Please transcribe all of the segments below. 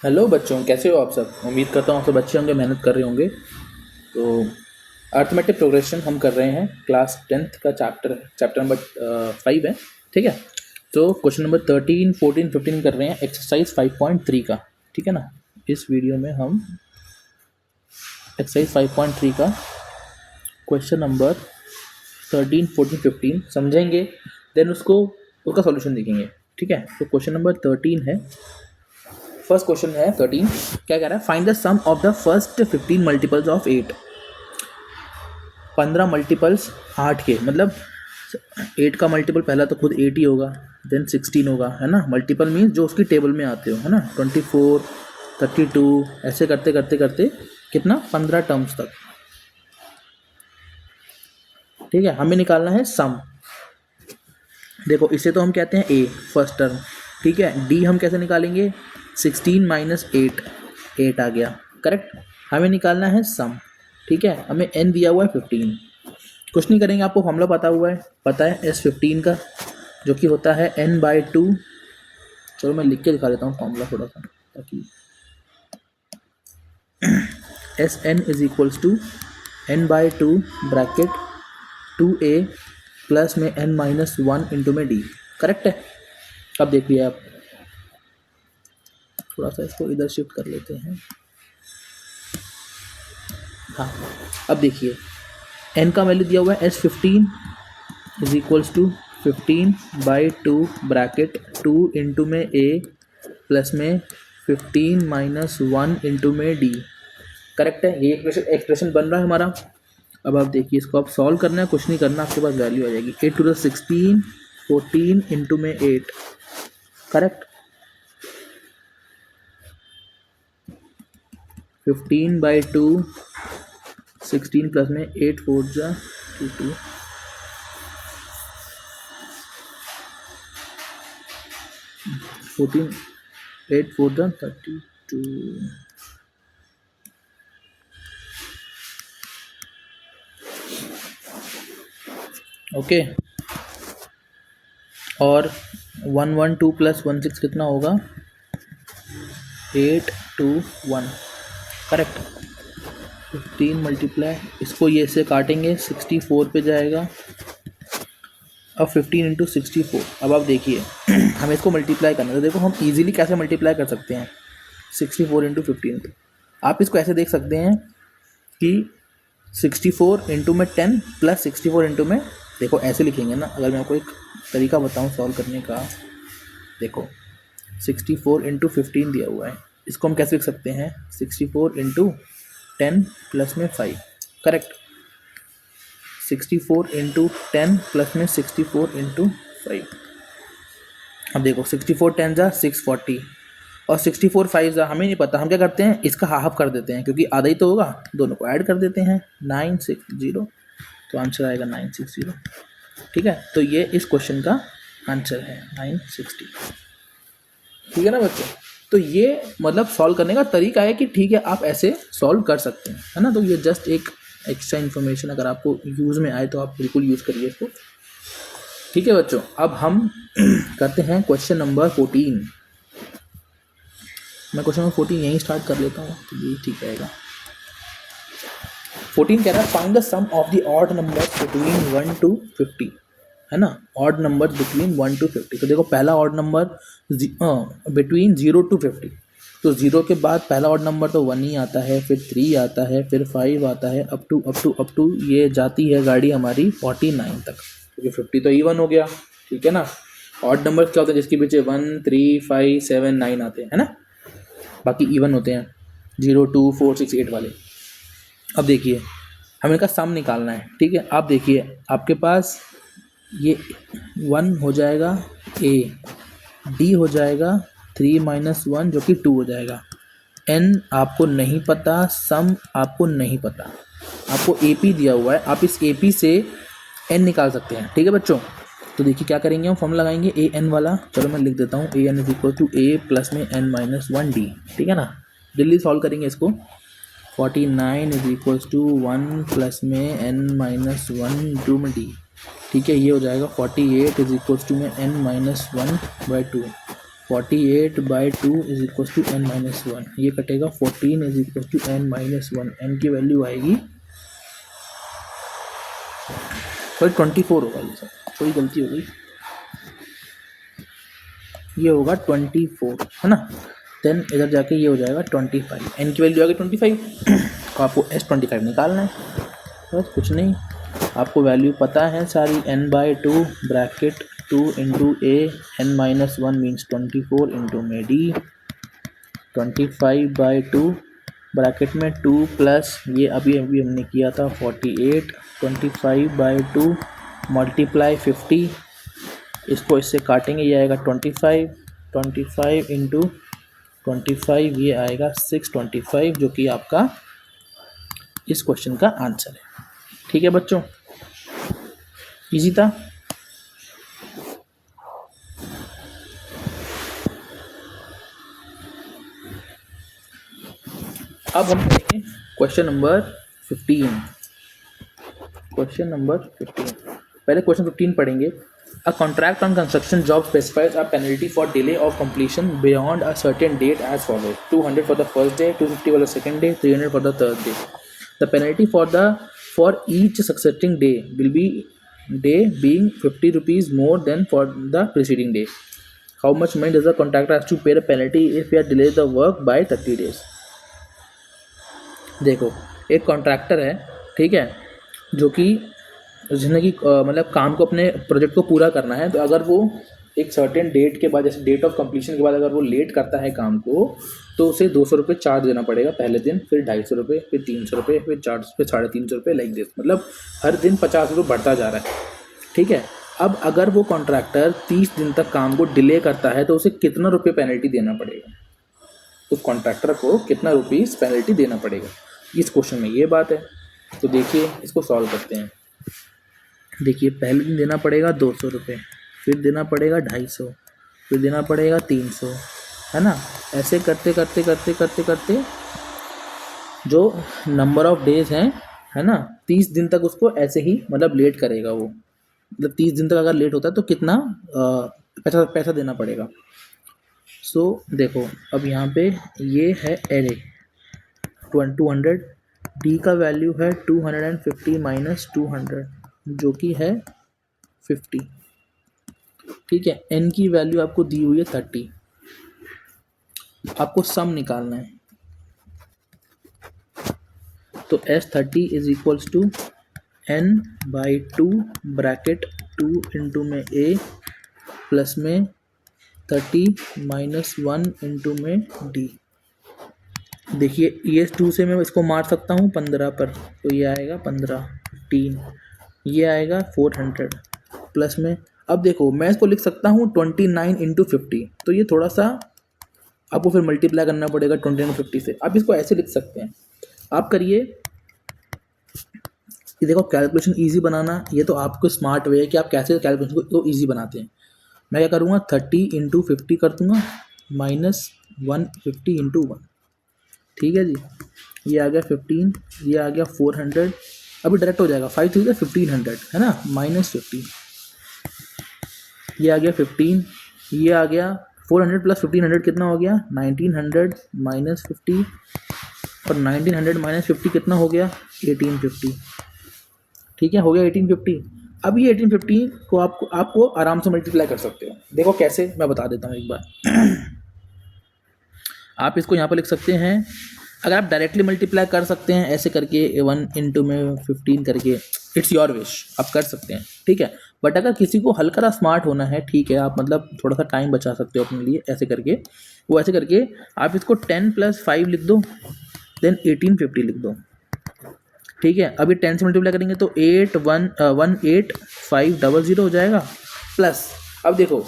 Hello बच्चों, कैसे हो आप सब। उम्मीद करता हूँ आप सब अच्छे होंगे, मेहनत कर रहे होंगे। तो अर्थमेटिक प्रोग्रेशन हम कर रहे हैं, क्लास 10th का चैप्टर नंबर 5 है। ठीक है, तो क्वेश्चन नंबर 13, 14, 15 कर रहे हैं, एक्सरसाइज 5.3 का। ठीक है ना। इस वीडियो में हम एक्सरसाइज 5.3 का क्वेश्चन नंबर 13, 14, 15 समझेंगे, देन उसका सॉल्यूशन देखेंगे। ठीक है, तो क्वेश्चन नंबर 13 है, फर्स्ट क्वेश्चन है 13। क्या कह रहा है? Find the sum of the first 15 multiples of 8। 15 multiples 8 के, मतलब 8 का मल्टीपल पहला तो खुद 8 ही होगा, देन 16 होगा, है ना। मल्टीपल मीन्स जो उसकी टेबल में आते हो, है ना। 24, 32 ऐसे करते करते करते कितना 15 टर्म्स तक। ठीक है, हमें निकालना है सम। देखो इसे तो हम कहते हैं ए, फर्स्ट टर्म। ठीक है, डी हम कैसे निकालेंगे? 16 माइनस 8, 8 आ गया, करेक्ट। हमें निकालना है सम। ठीक है, हमें एन दिया हुआ है 15। कुछ नहीं करेंगे, आपको फॉर्मूला पता है S15 का, जो कि होता है n/2। चलो मैं लिख के दिखा देता हूँ फॉर्मूला थोड़ा सा, ताकि Sn is equals to n/2 bracket 2a plus में n-1 इंटू में d। करेक्ट है। अब देखिए आप, थोड़ा सा इसको इधर शिफ्ट कर लेते हैं। हाँ, अब देखिए n का वैल्यू दिया हुआ है S15 is equals to 15/2 bracket 2 into में a प्लस में 15-1 इंटू में d। करेक्ट है, ये एक्सप्रेशन बन रहा है हमारा। अब आप देखिए, इसको आप सॉल्व करना है, कुछ नहीं करना, आपके पास वैल्यू आ जाएगी 8 टू द 16, 14 इंटू में 8। करेक्ट, 15/2, 16 प्लस में 8 4 जा 2, 14, 8 4 जा 32। ओके, और 112 प्लस 16 कितना होगा? 821। करेक्ट, 15 मल्टीप्लाई, इसको ये से काटेंगे 64 पे जाएगा। अब 15 इंटू 64। अब आप देखिए हमें इसको मल्टीप्लाई करना है, तो देखो हम इजीली कैसे मल्टीप्लाई कर सकते हैं 64 इंटू 15। तो आप इसको ऐसे देख सकते हैं कि 64 इंटू में 10 प्लस 64 इंटू में, देखो ऐसे लिखेंगे ना। अगर मैं आपको एक तरीका बताऊं सॉल्व करने का, देखो 64 इंटू 15 दिया हुआ है, इसको हम कैसे लिख सकते हैं? 64 इंटू 10 प्लस में 5। करेक्ट, 64 इंटू 10 प्लस में 64 इंटू 5। अब देखो 64 10 जा 640 और 64 5 जा हमें नहीं पता, हम क्या करते हैं इसका हाफ कर देते हैं, क्योंकि आधा ही तो होगा, दोनों को ऐड कर देते हैं 960। तो आंसर आएगा 960। ठीक है, तो ये इस क्वेश्चन का आंसर है 960। ठीक है ना बच्चों। तो ये मतलब सॉल्व करने का तरीका है कि ठीक है आप ऐसे सॉल्व कर सकते हैं, है ना। तो ये जस्ट एक एक्स्ट्रा इन्फॉर्मेशन, अगर आपको यूज़ में आए तो आप बिल्कुल यूज़ करिए इसको। ठीक है बच्चों, अब हम करते हैं क्वेश्चन नंबर 14। मैं क्वेश्चन नंबर 14 यहीं स्टार्ट कर लेता हूँ, तो ये ठीक रहेगा। 14 कह रहा है find the sum of the odd numbers between 1 to 50, है ना। Odd number between 1 to 50। तो देखो पहला ऑड नंबर बिटवीन 0 to 50, तो 0 के बाद पहला ऑड नंबर तो 1 ही आता है, फिर 3 आता है, फिर 5 आता है, अप टू ये जाती है गाड़ी हमारी 49 तक, क्योंकि 50 तो इवन हो गया। ठीक है ना। ऑड नंबर क्या होता है? जिसके पीछे 1 3 5 7 9 आते हैं, है ना। बाकी इवन होते हैं 0 2 4 6 8 वाले। अब देखिए हमें इनका सम निकालना है। ठीक है, आप देखिए आपके पास ये 1 हो जाएगा, ए डी हो जाएगा 3 - 1 जो कि 2 हो जाएगा। एन आपको नहीं पता, सम आपको नहीं पता, आपको ए पी दिया हुआ है, आप इस ए पी से एन निकाल सकते हैं। ठीक है बच्चों, तो देखिए क्या करेंगे, हम फॉर्मूला लगाएंगे ए एन वाला। चलो मैं लिख देता हूँ, a n is equal to a plus में n-1 डी। ठीक है ना, जल्दी सॉल्व करेंगे इसको। 49 इज इक्वल्स टू 1 प्लस में n-1 इंटू में डी। ठीक है, ये हो जाएगा 48 इज इक्वल्स टू में n-1/2। 48/2 is equal to n-1, ये कटेगा 14 is equal to n-1, n की वैल्यू आएगी, सॉरी 24 होगा, ये सब थोड़ी गलती हो गई, ये होगा 24 है ना। देन इधर जाके ये हो जाएगा 25, n की वैल्यू आ गई 25, तो आपको S25 निकालना है, बस कुछ नहीं, आपको वैल्यू पता है सारी, n/2 bracket 2 into a n-1 means 24 into में d, 25/2 ब्रैकेट में 2 प्लस ये अभी हमने किया था 48, 25/2 मल्टीप्लाई 50, इसको इससे काटेंगे, ये आएगा 25 इंटू 25, ये आएगा 625, जो कि आपका इस क्वेश्चन का आंसर है। ठीक है बच्चों, इजी था। अब हम देखें क्वेश्चन नंबर 15। क्वेश्चन नंबर 15, पहले क्वेश्चन 15 पढ़ेंगे। A contract on construction job specifies a penalty for delay of completion beyond a certain date as follows: 200 for the first day, 250 for the second day, 300 for the third day. The penalty for each succeeding day will be being 50 rupees more than for the preceding day. How much money does the contractor have to pay the penalty if he has delayed the work by 30 days? देखो, एक contractor है, ठीक है, जो कि जिसने कि मतलब काम को, अपने प्रोजेक्ट को पूरा करना है, तो अगर वो एक सर्टेन डेट के बाद, जैसे डेट ऑफ कंप्लीशन के बाद अगर वो लेट करता है काम को, तो उसे 200 रुपये चार्ज देना पड़ेगा पहले दिन, फिर 250 रुपये, फिर 300 रुपये, फिर 400, फिर 350 रुपये, लाइक दिस, मतलब हर दिन 50 रुपये बढ़ता जा रहा है। ठीक है, अब अगर वो कॉन्ट्रैक्टर 30 दिन तक काम को डिले करता है, तो उसे कितना रुपये पेनल्टी देना पड़ेगा, उस कॉन्ट्रैक्टर को कितना रुपीज़ पेनल्टी देना पड़ेगा, इस क्वेश्चन में ये बात है। तो देखिए, इसको सॉल्व करते हैं। देखिए, पहले दिन देना पड़ेगा 200 रुपये, फिर देना पड़ेगा 250, फिर देना पड़ेगा 300, है ना। ऐसे करते करते करते करते करते जो नंबर ऑफ डेज हैं, है ना, 30 दिन तक उसको ऐसे ही मतलब लेट करेगा वो, मतलब 30 दिन तक अगर लेट होता है तो कितना पैसा देना पड़ेगा। सो देखो, अब यहाँ पे ये है एरे 200, डी का वैल्यू है 250 माइनस 200, जो कि है 50। ठीक है, एन की वैल्यू आपको दी हुई है 30, आपको सम निकालना है, तो S30 is equals to n/2 bracket 2 into में a प्लस में 30 माइनस 1 इंटू में d। देखिए, ये 2 से मैं इसको मार सकता हूँ 15 पर, तो ये आएगा 15, 15, ये आएगा 400 प्लस में, अब देखो मैं इसको लिख सकता हूँ 29 इंटू 50, तो ये थोड़ा सा आपको फिर मल्टीप्लाई करना पड़ेगा 29 50 से। आप इसको ऐसे लिख सकते हैं, आप करिए, ये देखो कैलकुलेशन इजी बनाना, ये तो आपको स्मार्ट वे है कि आप कैसे कैलकुलेशन को इजी बनाते हैं। मैं क्या करूँगा, 30 इंटू 50 कर दूँगा माइनस 150 इंटू 1, ठीक है जी, ये आ गया 15, ये आ गया 400, अभी डायरेक्ट हो जाएगा 5 थ्री 1500, है ना, माइनस 50, ये आ गया 15, ये आ गया 400 प्लस 1500 कितना हो गया 1900 माइनस 50, और 1900 माइनस 50 कितना हो गया 1850। ठीक है, हो गया 1850। अब ये 1850 को आपको आराम से मल्टीप्लाई कर सकते हो। देखो कैसे, मैं बता देता हूँ एक बार। आप इसको यहाँ पर लिख सकते हैं, अगर आप डायरेक्टली मल्टीप्लाई कर सकते हैं ऐसे करके 1 इंटू में 15 करके, इट्स योर विश, आप कर सकते हैं, ठीक है। बट अगर किसी को हल्का सा स्मार्ट होना है, ठीक है, आप मतलब थोड़ा सा टाइम बचा सकते हो अपने लिए, ऐसे करके, वो ऐसे करके आप इसको 10 + 5 लिख दो, देन 1850 लिख दो, ठीक है। अभी 10 से मल्टीप्लाई करेंगे तो 18500 हो जाएगा, प्लस अब देखो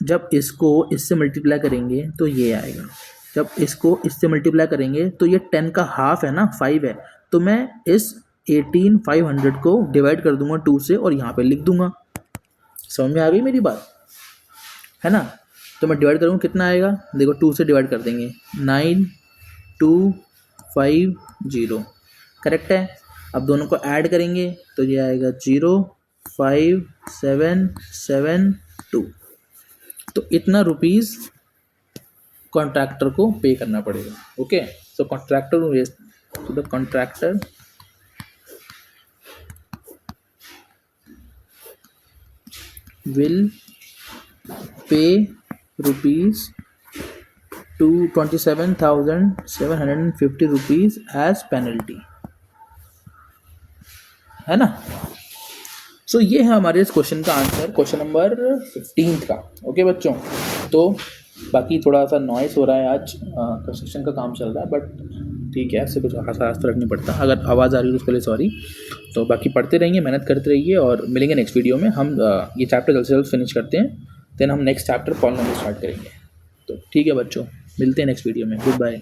जब इसको इससे मल्टीप्लाई करेंगे तो ये आएगा, जब इसको इससे मल्टीप्लाई करेंगे तो ये 10 का हाफ है ना, 5 है, तो मैं इस 18500 को डिवाइड कर दूंगा 2 से और यहाँ पे लिख दूंगा। समझ में आ गई मेरी बात, है ना। तो मैं डिवाइड करूँगा, कितना आएगा, देखो 2 से डिवाइड कर देंगे, 9250, करेक्ट है। अब दोनों को ऐड करेंगे तो ये आएगा 05772। तो इतना रुपीज़ कॉन्ट्रैक्टर को पे करना पड़ेगा। Okay, so the contractor will pay rupees 27,750 rupees as penalty, है ना। सो ये है हमारे इस क्वेश्चन का आंसर, क्वेश्चन नंबर 15 का। ओके बच्चों, तो बाकी थोड़ा सा नॉइस हो रहा है, आज कंस्ट्रक्शन का काम चल रहा है, बट ठीक है, इससे कुछ खास फर्क नहीं पड़ता। अगर आवाज़ आ रही है तो उसके लिए सॉरी। तो बाकी पढ़ते रहिए, मेहनत करते रहिए, और मिलेंगे नेक्स्ट वीडियो में। हम ये चैप्टर जल्द से जल्द फिनिश करते हैं, देन हम नेक्स्ट चैप्टर पॉलिनोमियल स्टार्ट करेंगे। तो ठीक है बच्चों, मिलते हैं नेक्स्ट वीडियो में। Good bye.